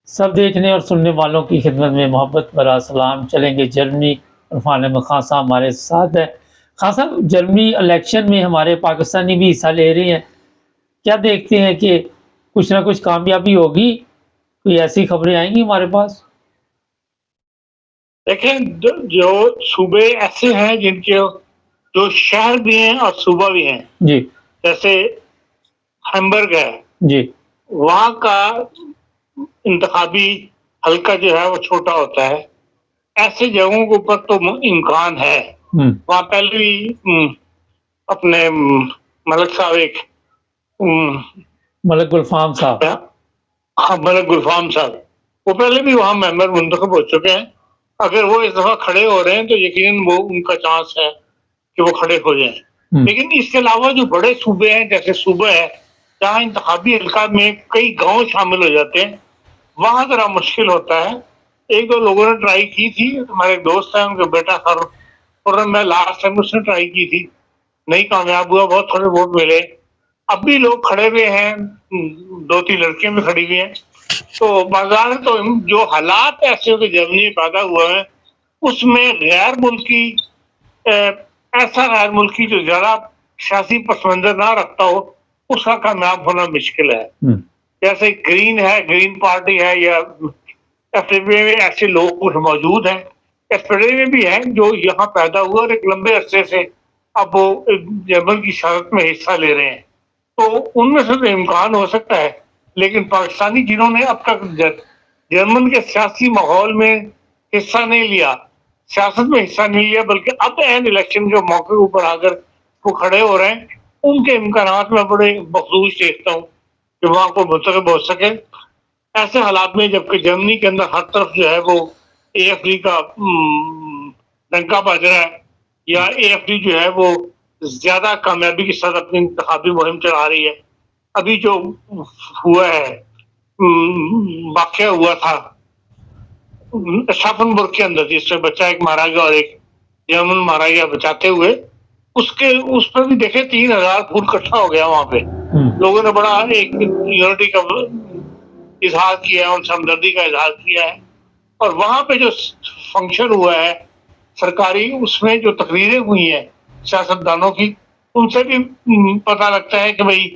सब देखने और सुनने वालों की खिदमत में मोहब्बत भरा सलाम। चलेंगे जर्मनी। इरफान अहमद खान साहब हमारे साथ है। खान साहब, जर्मनी इलेक्शन में हमारे पाकिस्तानी भी हिस्सा ले रहे हैं। क्या देखते हैं कि कुछ ना कुछ कामयाबी होगी? कोई ऐसी खबरें आएंगी हमारे पास? देखें, जो सूबे ऐसे हैं जिनके जो शहर भी हैं और सूबा भी हैं, जी। जैसे हैम्बर्ग है, जी। वहाँ का इंतखाबी हल्का जो है वो छोटा होता है। ऐसे जगहों के ऊपर तो इम्कान है। वहाँ पहले भी अपने मलक साहब एक मलक गुलफाम साहब। हाँ, मलक गुलफाम साहब, वो पहले भी वहाँ मेंबर मुंतखब हो चुके हैं। अगर वो इस दफा खड़े हो रहे हैं तो यकीनन वो उनका चांस है कि वो खड़े हो जाएं। लेकिन इसके अलावा जो बड़े सूबे हैं, जैसे सूबा है जहाँ इंतखाबी हल्का में कई गांव शामिल हो जाते हैं, वहां जरा मुश्किल होता है। एक दो लोगों ने ट्राई की थी, हमारे दोस्त हैं, उनका बेटा और मैं लास्ट टाइम उसने ट्राई की थी, नहीं कामयाब हुआ, बहुत थोड़े वोट मिले। अब भी लोग खड़े हुए हैं, दो तीन लड़कियां भी खड़ी हुई हैं। तो बाजार तो जो हालात ऐसे होते जर्मनी में पैदा हुए हैं, उसमें गैर मुल्की ऐसा गैर मुल्की जो ज्यादा सियासी पस मंजर ना रखता हो, उसका कामयाब होना मुश्किल है। जैसे ग्रीन है, ग्रीन पार्टी है, या एफडीपी में ऐसे लोग कुछ मौजूद हैं। एफडीपी में भी हैं जो यहाँ पैदा हुए और एक लंबे अरसे से अब वो जर्मन की सियासत में हिस्सा ले रहे हैं। तो उनमें से तो इम्कान हो सकता है, लेकिन पाकिस्तानी जिन्होंने अब तक जर्मन के सियासी माहौल में हिस्सा नहीं लिया, सियासत में हिस्सा नहीं लिया, बल्कि अब एन इलेक्शन के मौके के ऊपर आकर वो खड़े हो रहे हैं, उनके इम्कान में बड़े बखूश देखता हूँ कि वहां को मुंतखब हो सके। ऐसे हालात में जबकि जर्मनी के अंदर हर तरफ जो है वो एएफडी का डंका बज रहा है, या एएफडी जो है वो ज्यादा कामयाबी के साथ अपनी इंतखाबी मुहिम चला रही है। अभी जो हुआ है, वाकया हुआ था शाफनबर्ग के अंदर, जिसमें बच्चा एक मारा गया और एक जर्मन मारा गया बचाते हुए, उसके उस पर भी देखे 3,000 फूल इकट्ठा हो गया वहां पे। लोगों ने बड़ा एक यूनिटी का इजहार किया है, उनसे हमदर्दी का इजहार किया है। और वहां पे जो फंक्शन हुआ है सरकारी, उसमें जो तकरीरें हुई हैं सियासतदानों की, उनसे भी पता लगता है कि भाई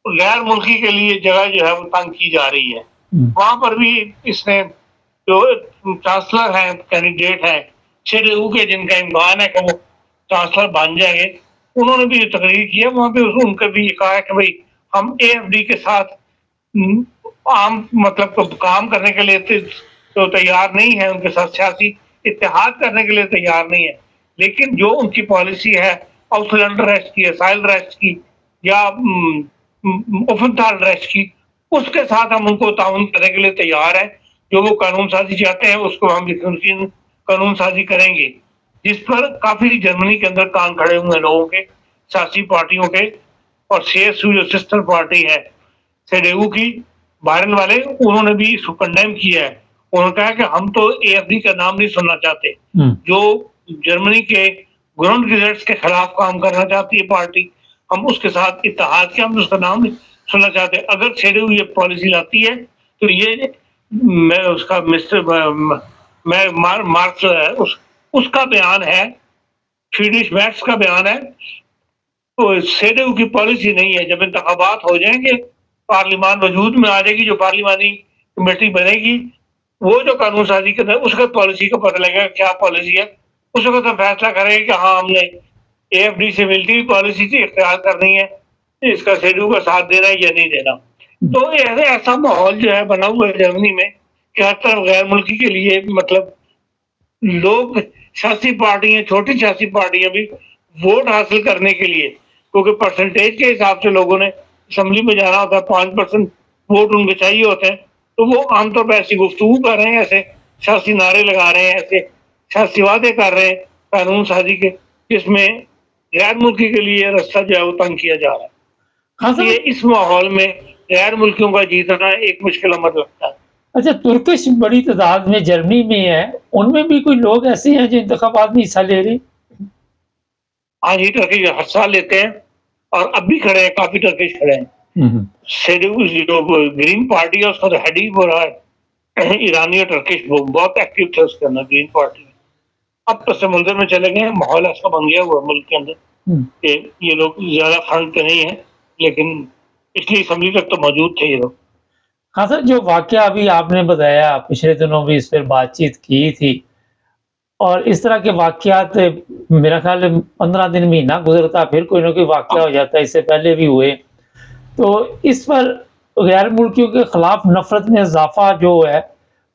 गैर मुल्की के लिए जगह जो है वो तंग की जा रही है। वहां पर भी इसने जो चांसलर हैं, कैंडिडेट हैं CDU के, जिनका इम्कान है कि वो चांसलर बन जाएंगे, उन्होंने भी तकरीर किया। वहां पे उनका भी कहा है कि भाई हम AFD के साथ आम मतलब तो काम करने के लिए तो तैयार नहीं है, उनके साथ सियासी इत्तेहाद करने के लिए तैयार नहीं है, लेकिन जो उनकी पॉलिसी है आउटलैंड रेस्ट की, असाइल रेस्ट की, या ओफनथाल रेस्ट की, उसके साथ हम उनको ताउन करने के लिए तैयार है। जो वो कानून साजी चाहते हैं उसको हम यकीनन कानून साजी करेंगे, जिस पर काफी जर्मनी के अंदर कान खड़े हुए लोगों के, सियासी पार्टियों के। और CSU जो सिस्टर पार्टी है CDU की, बायरन वाले, उन्होंने भी इसको कंडेम किया है। उन्होंने कहा कि हम तो AFD का नाम नहीं सुनना चाहते, जो जर्मनी के ग्राउंड गेजेट्स के खिलाफ काम करना चाहती है पार्टी, हम उसके साथ इत्तेहाद के, हम उसका नाम नहीं सुनना चाहते। अगर CDU ये पॉलिसी लाती है तो ये मैं उसका मिस्टर मैं मार्क्स है उसका बयान है, फ्रीडरिश मैक्स का बयान है। तो CDU की पॉलिसी नहीं है। जब इंतखाबात हो जाएंगे, पार्लिमान वजूद में आ जाएगी, जो पार्लिमानी कमेटी बनेगी, वो जो कानून साजी करना है उसका पॉलिसी का पता लगेगा क्या पॉलिसी है। उस वक्त तो फैसला करेंगे कि हाँ हमने AFD से मिलती हुई पॉलिसी से इख्तियार करनी है, इसका CDU का साथ देना है या नहीं देना। तो ऐसा माहौल जो है बना हुआ है जर्मनी में कि हर तरफ गैर मुल्की के लिए मतलब लोग, सियासी पार्टियां, छोटी सियासी पार्टियां भी वोट हासिल करने के लिए, क्योंकि परसेंटेज के हिसाब से लोगों ने असेंबली में जाना होता है, 5% वोट उनके चाहिए होते हैं, तो वो आमतौर पर ऐसी गुफ्तगू कर रहे हैं, ऐसे सियासी नारे लगा रहे हैं, ऐसे सियासी वादे कर रहे हैं कानून साजी के, जिसमें गैर मुल्की के लिए रास्ता जो है वो तंग किया जा रहा है। ये इस माहौल में गैर मुल्कियों का जीतना एक मुश्किल अमर लगता है। अच्छा, तुर्किश बड़ी तादाद में जर्मनी में है, उनमें भी कोई लोग ऐसे हैं जो इंतखाबात में हिस्सा ले रहे? हाँ जी, टर्किश हर साल लेते हैं और अब भी खड़े हैं, काफी टर्किश खड़े हैं। CDU जो ग्रीन पार्टी है उसका तो हेड ही हो रहा है ईरानी और टर्किश बहुत एक्टिव थे उसके अंदर, ग्रीन पार्टी में। अब तो समुद्र में चले गए, माहौल ऐसा बन गया हुआ मुल्क के अंदर कि ये लोग ज्यादा फ्रंट पे नहीं है, लेकिन इसलिए असम्बली तक तो मौजूद थे ये लोग। हाँ सर, जो वाकया अभी आपने बताया, पिछले दिनों भी इस पर बातचीत की थी, और इस तरह के वाकयात मेरा ख्याल है 15 दिन, महीना गुजरता फिर कोई ना कोई वाकया हो जाता है, इससे पहले भी हुए। तो इस पर गैर मुल्कियों के खिलाफ नफरत में इजाफा जो है,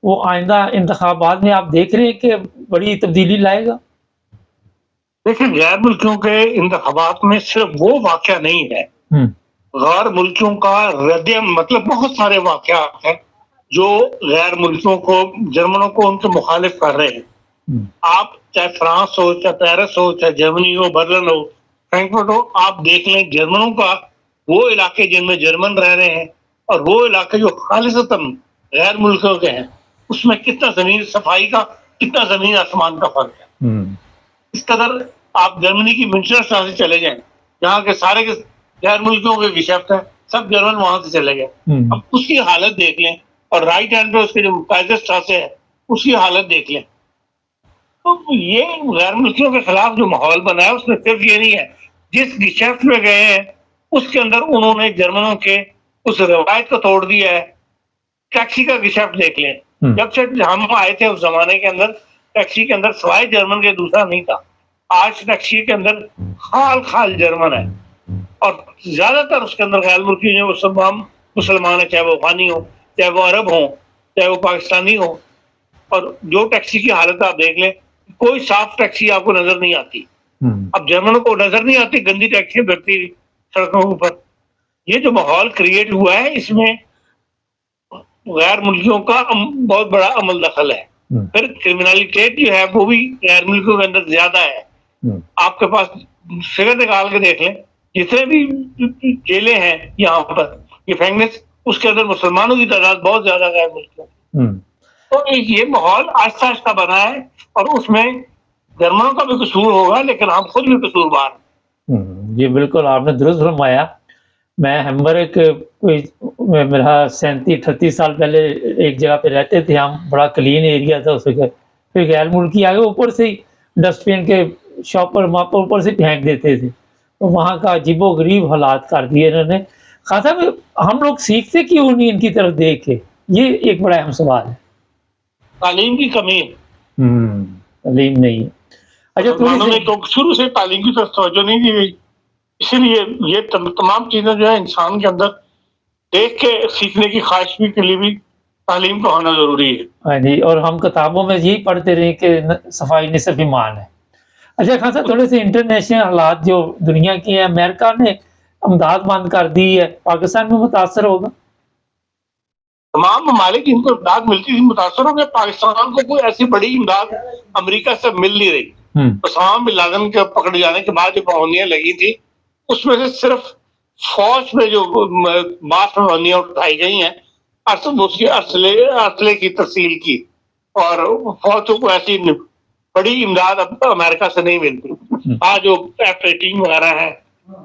वो आइंदा इंतखाबात में आप देख रहे हैं कि बड़ी तब्दीली लाएगा? देखिए, गैर मुल्कियों के इंतखाबात में सिर्फ वो वाकया नहीं है, गैर मुल्कियों का रद्द मतलब बहुत सारे वाकयात हैं जो गैर मुल्कियों को, जर्मनों को उनके मुखालिफ कर रहे हैं। आप चाहे फ्रांस हो, चाहे पेरिस हो, चाहे जर्मनी हो, बर्लिन हो, फ्रैंकफर्ट हो, आप देख लें जर्मनों का वो इलाके जिनमें जर्मन रह रहे हैं और वो इलाके जो खालिसतन गैर मुल्कियों के हैं, उसमें कितना जमीन सफाई का, कितना जमीन आसमान का फर्क है। इस कदर आप जर्मनी की मिंस्टर से चले जाएं, जहाँ के सारे के गैर मुल्कियों के गिशफ्ट है, सब जर्मन वहां से चले गए। अब उसकी हालत देख लें, और राइट हैंड पे उसके जो काइजर से है उसकी हालत देख लें। तो ये गैर मुल्कियों के खिलाफ जो माहौल बना है, उसमें सिर्फ ये नहीं है, जिस गिशफ्ट में गए हैं उसके अंदर उन्होंने जर्मनों के उस रवायत को तोड़ दिया है। टैक्सी का गिशफ्ट देख लें, जब से हम आए थे उस जमाने के अंदर टैक्सी के अंदर सवाए जर्मन के दूसरा नहीं था। आज टैक्सी के अंदर खाल खाल जर्मन है, और ज्यादातर उसके अंदर गैर मुल्की जो मुसलमान है, चाहे वो अफगानी हो, चाहे वो अरब हो, चाहे वो पाकिस्तानी हो। और जो टैक्सी की हालत आप देख लें, कोई साफ टैक्सी आपको नजर नहीं आती। अब जर्मनों को नजर नहीं आती गंदी टैक्सी बढ़ती सड़कों के ऊपर। ये जो माहौल क्रिएट हुआ है, इसमें गैर मुल्कियों का बहुत बड़ा अमल दखल है। फिर क्रिमिनलिटी जो है वो भी गैर मुल्कियों के अंदर ज्यादा है। आपके पास फिगर निकाल के देख लें, जितने भी जेलें हैं यहाँ पर, ये फेंगनेस, उसके अंदर मुसलमानों की तादाद बहुत ज्यादा गैर मुल्कियों। तो ये माहौल आहिस्ता आहिस्ता बना है, और उसमें जर्मनों का भी कसूर होगा, लेकिन हम खुद भी कसूरवार हैं। ये बिल्कुल आपने दुरुस्त फरमाया। मैं हैम्बर्ग कोई मेरा 37-38 साल पहले एक जगह पे रहते थे हम, बड़ा क्लीन एरिया था उस वक्त। फिर गैर मुल्की आ गए, ऊपर से ही डस्टबिन के शॉपर वहाँ पर ऊपर से फेंक देते थे, तो वहाँ का अजीबो-गरीब हालात कर दिए इन्होंने। खासा में हम लोग सीखते क्यों नहीं इनकी तरफ देख के, ये एक बड़ा अहम सवाल है। तालीम की कमी है। तालीम नहीं है। अच्छा, तो शुरू से तालीम की तरफ तवज्जो नहीं दी गई, इसीलिए ये तमाम चीजें जो है इंसान के अंदर देख के सीखने की ख्वाहिश भी के लिए भी तालीम का होना जरूरी है। हाँ जी, और हम किताबों में यही पढ़ते रहे कि सफाई निसफ ईमान है। अच्छा खासा, थोड़े से इंटरनेशनल हालात जो दुनिया की है, अमेरिका ने इमदाद बंद कर दी है, पाकिस्तान में मुतासर होगा? तमाम ममालिक इनको इमदाद मिलती थी, मुतासर हो गए। पाकिस्तान को कोई ऐसी बड़ी इमदाद अमेरिका से मिल नहीं रही। उसामा बिन लादेन के पकड़ जाने के बाद जो पाबंदियां लगी थी, उसमें से सिर्फ फौज में जो बास पाबंदियां उठाई गई हैं, उसकी असले की तफसील की, और फौजों को ऐसी बड़ी इमदाद अब अमेरिका से नहीं मिलती। आज जो F-18 वगैरह है,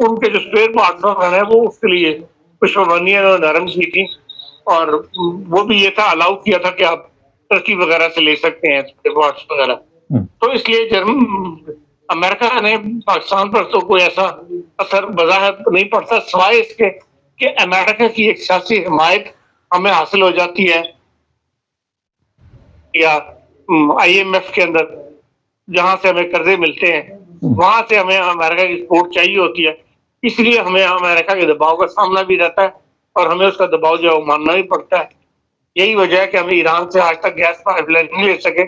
उनके जो स्पेयर पार्ट्स वगैरह है, वो उसके लिए कुछ पाबंदियां नरम की थी, और वो भी ये था, अलाउ किया था कि आप टर्की वगैरह से ले सकते हैं स्पेयर पार्ट्स वगैरह। तो इसलिए अमेरिका ने पाकिस्तान पर तो कोई ऐसा असर बज़ाहिर नहीं पड़ता, सिवाय इसके कि अमेरिका की एक सियासी हिमायत हमें हासिल हो जाती है, या IMF के अंदर जहां से हमें कर्जे मिलते हैं, वहां से हमें अमेरिका की सपोर्ट चाहिए होती है। इसलिए हमें अमेरिका के दबाव का सामना भी रहता है, और हमें उसका दबाव जो है मानना भी पड़ता है। यही वजह है कि हम ईरान से आज तक गैस पाइपलाइन नहीं ले सके।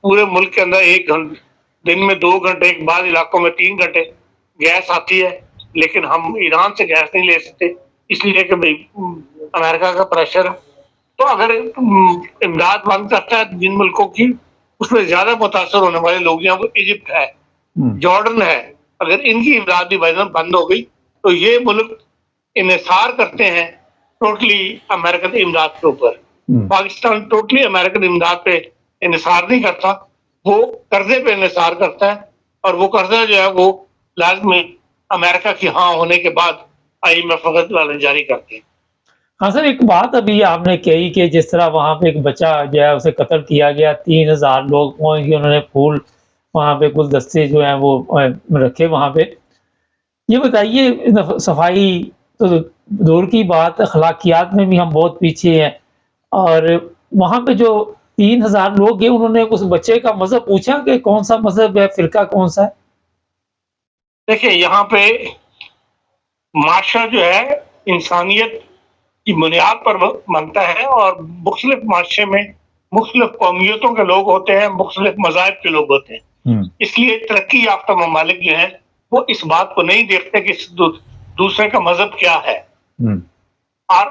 पूरे मुल्क के अंदर 1 घंटे, दिन में 2 घंटे, बाद इलाकों में 3 घंटे गैस आती है, लेकिन हम ईरान से गैस नहीं ले सकते, इसलिए कि भाई अमेरिका का प्रेशर है। तो अगर इमदाद बंद करता है जिन मुल्कों की, उसमें ज्यादा मुतासर होने वाले लोग यहाँ पर इजिप्ट है, जॉर्डन है। अगर इनकी इमदाद भी बंद हो गई, तो ये मुल्क इन्हिसार करते हैं टोटली अमेरिकन इमदाद के ऊपर। पाकिस्तान टोटली अमेरिकन इमदाद पे इन्हिसार नहीं करता, वो कर्जे पे इन्हिसार करता है, और वो कर्जा जो है वो लाजमी अमेरिका की हाँ होने के बाद IMF वगैरह वाले जारी करते हैं। हाँ सर, एक बात अभी आपने कही कि जिस तरह वहाँ पे एक बच्चा जो है उसे कत्ल किया गया, 3000 लोग पहुँच गए, उन्होंने फूल वहाँ पे गुलदस्ते जो हैं वो रखे वहाँ पे। ये बताइए सफाई तो दूर की बात, अखलाकियात में भी हम बहुत पीछे हैं और वहाँ पे जो 3000 लोग गए उन्होंने उस बच्चे का मज़हब पूछा कि कौन-सा मज़हब है, फ़िरका कौन-सा है? देखिए यहाँ पे माशरा जो है इंसानियत की बुनियाद पर बनता है और मुख्तलिफ माशरे में मुख्तलिफ कौमियतों के लोग होते हैं, मुख्तलिफ मज़ाहिब के लोग होते हैं। इसलिए तरक्की याफ्ता ममालिक जो हैं वो इस बात को नहीं देखते कि दूसरे का मज़हब क्या है। और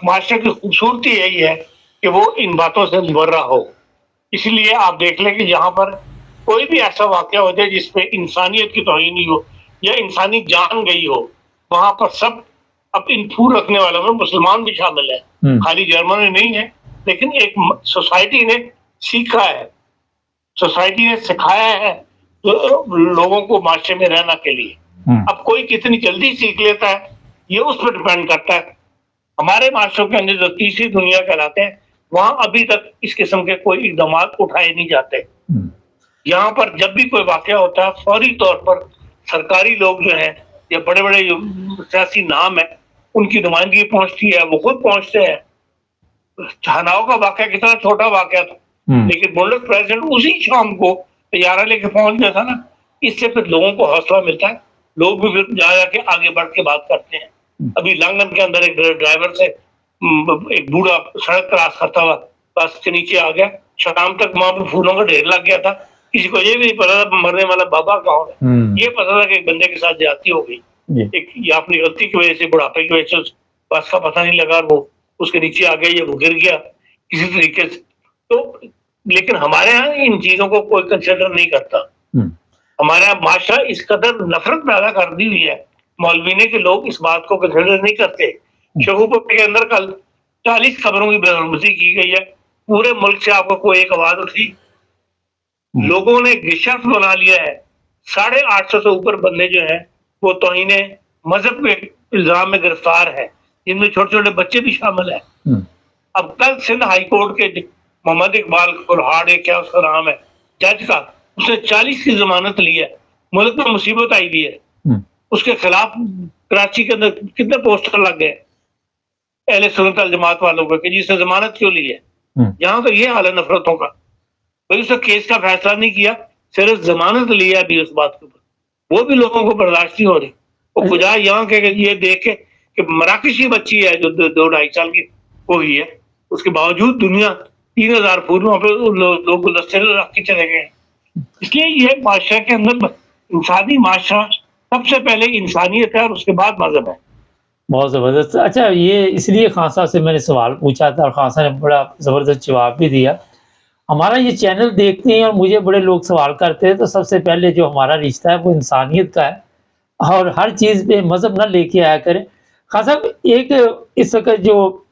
माशरे की खूबसूरती यही है कि वो इन बातों से मुबर्रा हो। इसलिए आप देख लें कि जहाँ पर कोई भी ऐसा वाक़या हो जाए जिसपे इंसानियत की तौहीन हो या इंसानी जान गई हो, वहाँ पर सब अब इन फूल रखने वालों में मुसलमान भी शामिल है। खाली जर्मनी नहीं है, लेकिन एक सोसाइटी ने सीखा है, सोसाइटी ने सिखाया है लोगों को माशरे में रहना के लिए। अब कोई कितनी जल्दी सीख लेता है ये उस पर डिपेंड करता है। हमारे माशरों के अंदर जो तीसरी दुनिया कहलाते हैं वहां अभी तक इस किस्म के कोई इकदाम उठाए नहीं जाते। यहाँ पर जब भी कोई वाकया होता है फौरी तौर पर सरकारी लोग जो हैं या बड़े बड़े सियासी नाम है उनकी नुमाइंदगी पहुंचती है, वो खुद पहुंचते हैं। छनाओं का वाकया कितना छोटा वाकया था, लेकिन मुल्क प्रेसिडेंट उसी शाम को तैयारा लेके पहुंच गया था ना। इससे फिर लोगों को हौसला मिलता है, लोग भी फिर जा जाके आगे बढ़ के बात करते हैं। अभी लंदन के अंदर एक ड्राइवर से एक बूढ़ा सड़क क्रॉस करता हुआ बस के नीचे आ गया, शाम तक वहां पे फूलों का ढेर लग गया था। किसी को ये भी नहीं पता था मरने वाला बाबा कौन है, ये पता था कि एक बंदे के साथ ज्यादती हो गई, एक ये अपनी गलती की वजह से, बुढ़ापे की वजह से बस का पता नहीं लगा, वो उसके नीचे आ गया या वो गिर गया किसी तरीके से। तो लेकिन हमारे यहाँ इन चीजों को कोई कंसिडर नहीं करता। हमारे यहाँ माशरा इस कदर नफरत पैदा कर दी हुई है मौलवी ने कि लोग इस बात को कंसिडर नहीं करते। शगुफा के अंदर कल 40 खबरों की बरामदगी की गई है, पूरे मुल्क से आपको कोई एक आवाज उठी। लोगों ने गिरफ्त बना लिया है, 850 से ऊपर बंदे जो हैं वो तौहीन मजहब के इल्जाम में गिरफ्तार है, जिनमें छोटे छोटे बच्चे भी शामिल है। अब कल सिंध हाई कोर्ट के मोहम्मद इकबाल कुल्हाड़ क्या उसका नाम है जज का, उसने 40 की जमानत ली है। मुल्क में मुसीबत आई हुई है, उसके खिलाफ कराची के अंदर कितने पोस्टर लग गए अहले सुन्नत वल जमात वालों को कि जिसने जमानत क्यों ली है। यहाँ तो ये हाल है नफरतों का, भाई उसने केस का फैसला नहीं किया, सिर्फ जमानत लिया अभी उस बात के ऊपर, वो भी लोगों को बर्दाश्त नहीं हो रही। वो खुदा यहाँ के ये देख के कि मराकशी बच्ची है जो 2-2.5 साल की वो ही है, उसके बावजूद दुनिया 3000 फूल वहां पे लोग गुलदस्ते रख के चले गए। इसलिए ये माशरा के अंदर इंसानी माशरा सबसे पहले इंसानियत है और उसके बाद मजहब है। बहुत ज़बरदस्त। अच्छा, ये इसलिए खान साहब से मैंने सवाल पूछा था और खान साहब ने बड़ा ज़बरदस्त जवाब भी दिया। हमारा ये चैनल देखते हैं और मुझे बड़े लोग सवाल करते हैं, तो सबसे पहले जो हमारा रिश्ता है वो इंसानियत का है और हर चीज़ पे मज़हब ना लेके आया करें। खान साहब, एक इस वक़्त जो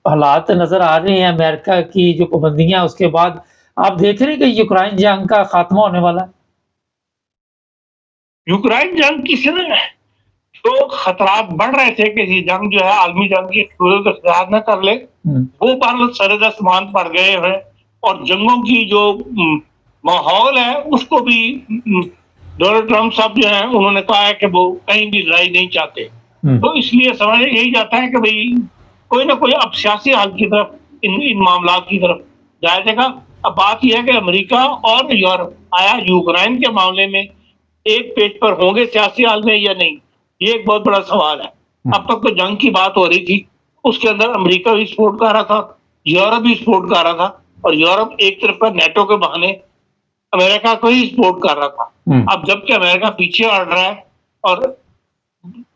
हालात नज़र आ रहे हैं अमेरिका की जो पाबंदियाँ, उसके बाद आप देख रहे हैं कि यूक्रेन जंग का खात्मा होने वाला है? यूक्रेन जंग किसी ने तो खतरात बढ़ रहे थे कि ये जंग जो है आलमी जंग की इख्तियार न कर ले, वो पर सरदस्तमान पड़ गए हैं और जंगों की जो माहौल है उसको भी डोनाल्ड ट्रंप साहब जो है उन्होंने कहा है कि वो कहीं भी लड़ाई नहीं चाहते। तो इसलिए समझ यही जाता है कि भाई कोई ना कोई अब सियासी हल की तरफ इन मामला की तरफ जाया जाएगा। अब बात यह है कि अमेरिका और यूरोप आया यूक्रेन के मामले में एक पेज पर होंगे सियासी हाल में या नहीं, ये एक बहुत बड़ा सवाल है। अब तक तो जंग की बात हो रही थी, उसके अंदर अमेरिका भी सपोर्ट कर रहा था, यूरोप भी सपोर्ट कर रहा था, और यूरोप एक तरफ का नेटो के बहाने अमेरिका को ही सपोर्ट कर रहा था। अब जबकि अमेरिका पीछे हट रहा है और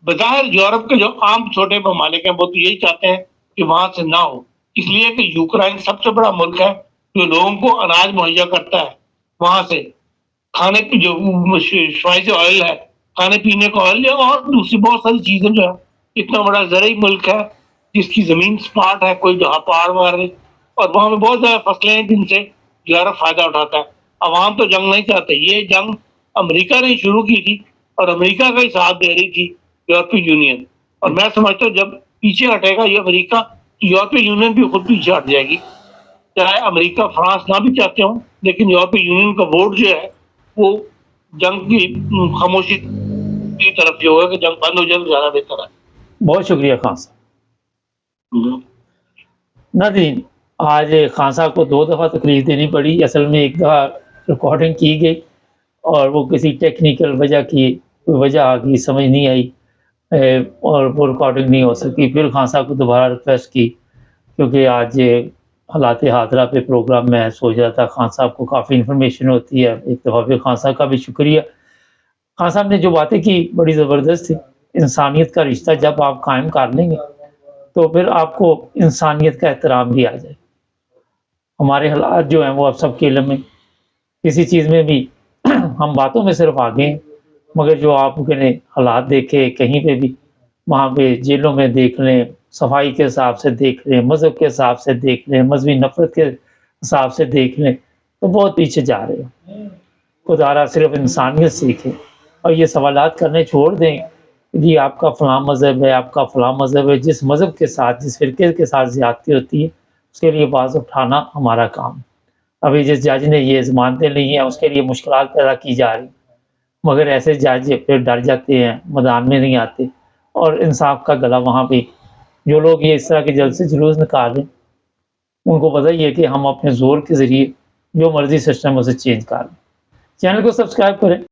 बजाय यूरोप के जो आम छोटे ममालिक हैं वो तो यही चाहते हैं कि वहां से ना हो, इसलिए कि यूक्रेन सबसे बड़ा मुल्क है जो लोगों को अनाज मुहैया करता है, वहां से खाने की जो स्पाइस ऑयल है, खाने पीने का ऑयल है और दूसरी बहुत सारी चीजें जो है। इतना बड़ा ज़रूरी मुल्क है जिसकी जमीन स्मार्ट है, कोई जहाँ पहाड़ मारे, और वहां पे बहुत ज्यादा फसलें हैं जिनसे यूरोप फायदा उठाता है। अवाम तो जंग नहीं चाहते, ये जंग अमेरिका ने शुरू की थी और अमेरिका का ही साथ दे रही थी यूरोपीय यूनियन। और मैं समझता हूँ जब पीछे हटेगा ये अमेरिका, यूरोपीय यूनियन भी खुद पीछे हट जाएगी। चाहे अमेरिका फ्रांस ना भी चाहते हो, लेकिन यूरोपीय यूनियन का वोट जो है वो जंग की खामोशी की तरफ जो होगा कि जंग बंद हो जाए तो ज्यादा बेहतर है। बहुत शुक्रिया खान साहब। नाज़रीन, आज खान साहब को 2 दफ़ा तकलीफ देनी पड़ी। असल में एक दफ़ा रिकॉर्डिंग की गई और वो किसी टेक्निकल वजह की वजह आ गई, समझ नहीं आई और वो रिकॉर्डिंग नहीं हो सकी। फिर खान साहब को दोबारा रिक्वेस्ट की, क्योंकि आज हालात हाज़िरा पे प्रोग्राम मैं सोच रहा था, खान साहब को काफ़ी इन्फॉर्मेशन होती है। एक दफ़ा फिर खान साहब का भी शुक्रिया। खान साहब ने जो बातें की बड़ी ज़बरदस्त थी। इंसानियत का रिश्ता जब आप कायम कर लेंगे तो फिर आपको इंसानियत का एहतराम भी आ जाए। हमारे हालात जो हैं वो अब सबके इल्म में, किसी चीज़ में भी हम बातों में सिर्फ आगे हैं, मगर जो आपने हालात देखे कहीं पे भी, वहाँ पे जेलों में देख लें, सफाई के हिसाब से देख लें, मज़हब के हिसाब से देख लें, मजहबी नफ़रत के हिसाब से देख लें, तो बहुत पीछे जा रहे हो। खुदारा सिर्फ इंसानियत सीखें और ये सवालात करने छोड़ दें कि आपका फ़लाँ मज़हब है, आपका फ़लाँ मज़हब है। जिस मज़हब के साथ, जिस फ़िरके के साथ ज़्यादती होती है, उसके लिए आवाज़ उठाना हमारा काम। अभी जिस जज ने ये ज़मानतें ली हैं, उसके लिए मुश्किलात पैदा की जा रही, मगर ऐसे जज फिर डर जाते हैं, मैदान में नहीं आते और इंसाफ का गला वहाँ पे जो लोग ये इस तरह के जल्द से जुलूस निकाल रहे हैं, उनको पता ही है कि हम अपने ज़ोर के ज़रिए जो मर्ज़ी सिस्टम उसे चेंज कर लें। चैनल को सब्सक्राइब करें।